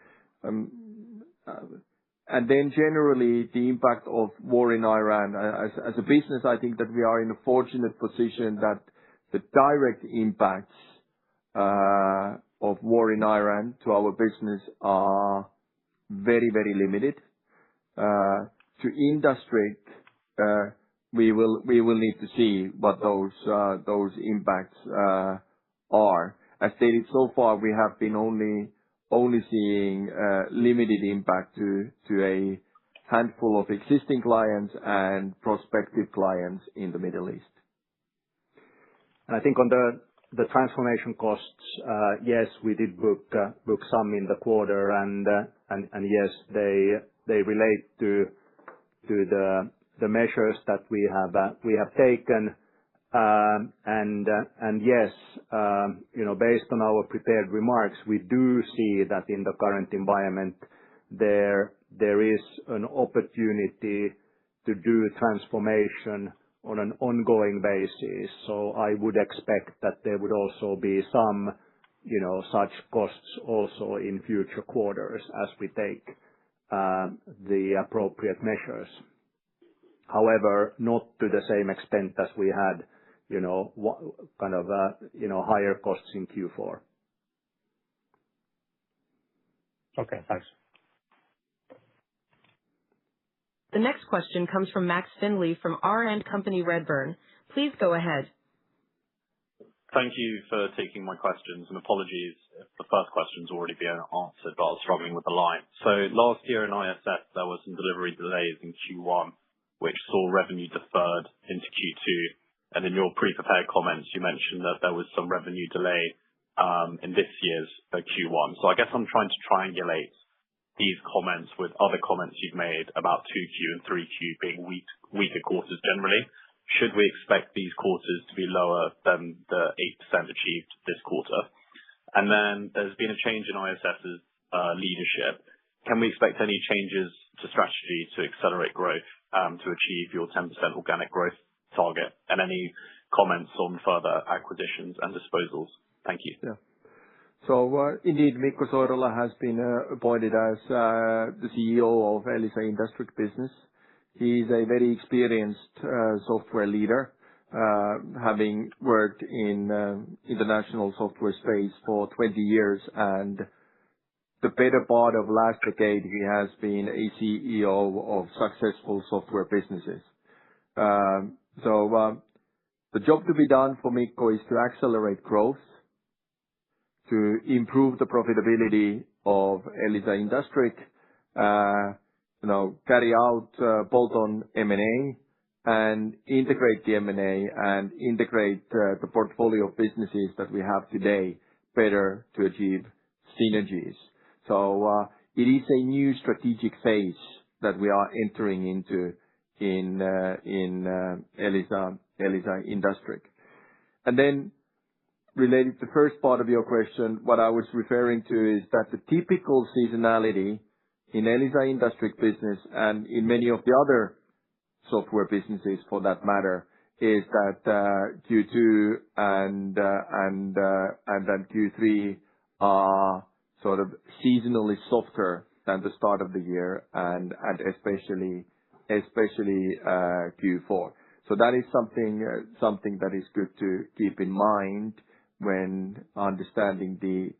And then generally, the impact of war in Iran, as a business, I think that we are in a fortunate position that the direct impacts of war in Iran to our business are very, very limited. To industry, we will need to see what those impacts are. As stated so far, we have been only seeing limited impact to a handful of existing clients and prospective clients in the Middle East. And I think on the transformation costs, yes, we did book some in the quarter, and yes, they relate to the measures that we have taken. And yes, based on our prepared remarks, we do see that in the current environment, there is an opportunity to do transformation on an ongoing basis. So I would expect that there would also be some, such costs also in future quarters as we take the appropriate measures. However, not to the same extent as we had, higher costs in Q4. Okay, thanks. The next question comes from Max Finley from R&company Redburn. Please go ahead. Thank you for taking my questions, and apologies if the first question's already been answered, but I was struggling with the line. So last year in ISS, there were some delivery delays in Q1, which saw revenue deferred into Q2. And in your pre-prepared comments, you mentioned that there was some revenue delay in this year's Q1. So I guess I'm trying to triangulate these comments with other comments you've made about 2Q and 3Q being weaker quarters generally. should we expect these quarters to be lower than the 8% achieved this quarter? And then there's been a change in ISS's leadership. Can we expect any changes to strategy to accelerate growth to achieve your 10% organic growth target? And any comments on further acquisitions and disposals? Thank you. Yeah. So indeed, Mikko Soirola has been appointed as the CEO of Elisa Industriq business. He's a very experienced software leader, having worked in international software space for 20 years, and the better part of last decade, he has been a CEO of successful software businesses. So the job to be done for Mikko is to accelerate growth, to improve the profitability of Elisa Industriq, carry out bolt-on M&A, and integrate the M&A and integrate the portfolio of businesses that we have today better to achieve synergies. So it is a new strategic phase that we are entering into in Elisa Industriq. And then related to the first part of your question, what I was referring to is that the typical seasonality in Elisa Industriq business and in many of the other software businesses for that matter is that Q2 and then Q3 are sort of seasonally softer than the start of the year and especially Q4. So that is something that is good to keep in mind when understanding the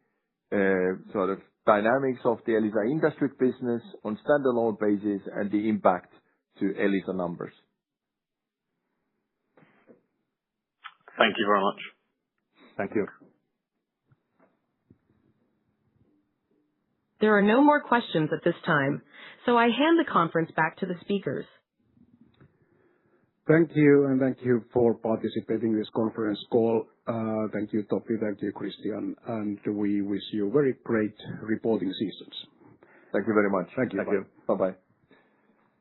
sort of dynamics of the Elisa Industriq business on standalone basis and the impact to Elisa numbers. Thank you very much. Thank you. There are no more questions at this time, so I hand the conference back to the speakers. Thank you, and thank you for participating in this conference call. Thank you, Topi. Thank you, Christian. And we wish you very great reporting seasons. Thank you very much. Thank you. Thank you. Bye-bye.